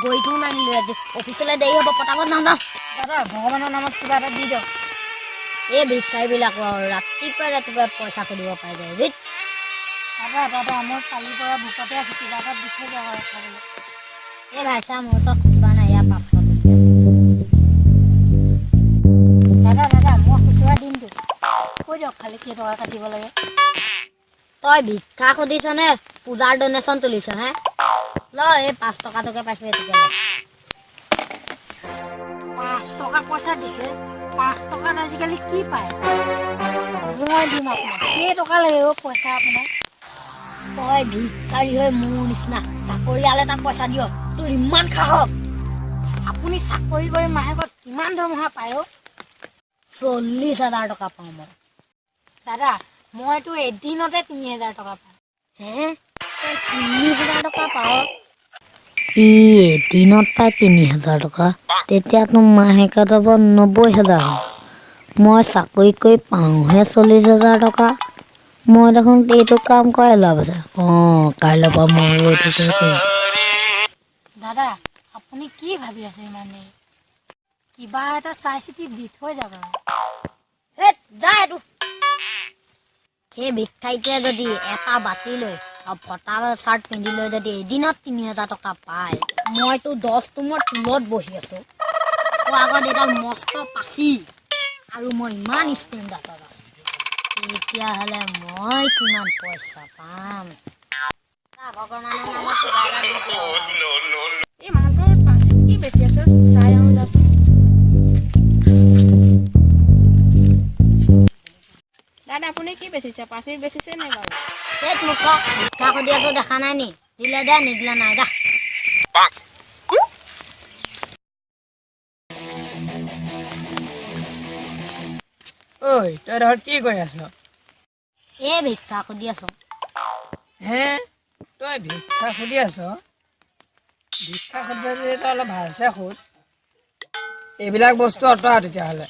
গৈটো নানিলো আজি অফিচলৈ দেৰি হ'ব পটাপট নাযাওঁ দাদা ভগৱানৰ নামত কিবা এটা দি দিয়ক এই ভিক্ষাৰীবিলাকৰ ৰাতিপুৱা পইচা খুলিব পাই যায় ৰিত দাদা মই কালিৰ পৰা ভোকতে আছোঁ কিবা এটা দি থৈ যাওক আৰু খাবলৈ এই ভাই চা মোৰ ওচৰত খুচুৰা নাই ইয়াৰ 500 দাদা মই খুচুৰা দিমতো কৈ দিয়ক খালি কেইটকা কাটিব লাগে তই ভিক্ষা সুধিছনে পূজাৰ ডনেশ্যন তুলিছ হে ল এই 5 টকাটোকে পাইছোঁ এইটোকে ল 5 টকা পইচা দিছে 5 টকাত আজিকালি কি পায় মই দিম আপোনাক কেইটকা লাগে পইচা আপোনাক তই ভিক্ষাৰী হৈ মোৰ নিচিনা চাকৰিয়াল এটা পইচা দিয় তোৰ ইমান সাহস আপুনি চাকৰি কৰি মাহেকত কিমান দৰমহা পায় 40,000 টকা পাওঁ মই দাদা মইতো এদিনতে 3,000 টকা পাওঁ হে তই 3,000 টকা পাওঁ ই এদিনত পায় 3,000 টকা তেতিয়াতো মাহেকত হ'ব 90,000 মই চাকৰি কৰি পাওঁহে 40,000 টকা মই দেখোন এইটো কাম কৰাই লাভ আছে কাইলৈ পৰা মই এইটোকে কৰিম দাদা আপুনি কি ভাবি আছে ইমানে কিবা এটা চাই চিতি দি থৈ যাওক সেই ভিক্ষাৰীটোৱে যদি এটা বাতি লৈ আৰু ফটা চাৰ্ট পিন্ধি লৈ যদি এদিনত 3,000 টকা পায় মইতো 10 তুমৰ তলত বহি আছোঁ আগত এডাল মস্ত পাচি আৰু মই ইমান ষ্টেণ্ডাৰ্ডত আছোঁ তেতিয়াহ'লে মই কিমান পইচা পাম ভগৱানৰ নামত কিবা এটা দি দিয়ক। এই মানুহটোৰ পাচি কি বেছি আছে চাই আহোঁ যাচোন দাদা আপুনি কি বেচিছে পাচি বেচিছে নাই বাৰু পেট মুখ ভিক্ষা সুধি আছোঁ দেখা নাই নি দিলে দে নিদিলে নাই যা ঐ তই ধৰ কি কৰি আছ এই ভিক্ষা সুধি আছোঁ হে তই ভিক্ষা সুধি আছ ভিক্ষা সুধিছ যদি তই অলপ ভালছে সোধ এইবিলাক বস্তু আঁতৰা তেতিয়াহ'লে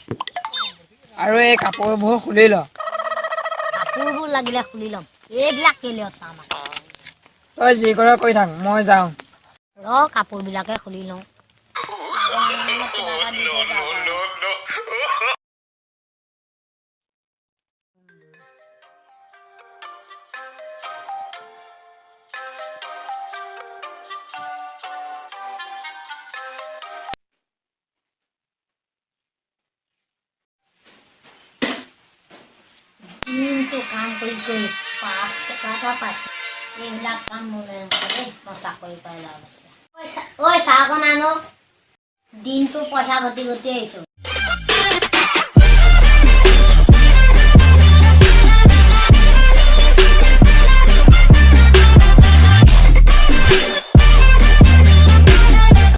আৰু এই কাপোৰবোৰ খুলি ল কাপোৰবোৰ লাগিলে খুলি ল'ম এইবিলাক কেলে অত্তা আমাৰ তই যি কৰ কৰি থাক মই যাওঁ কাপোৰবিলাকে খুলি লওঁ দিনটো কাম কৰি 5 টকা এটা পাইছোঁ এইবিলাক কাম মোলৈ নাথাকে মই চাকৰি পাই লাভ আছে ঐ চাহ অকণ আনো দিনটো পইচা ঘটি আহিছোঁ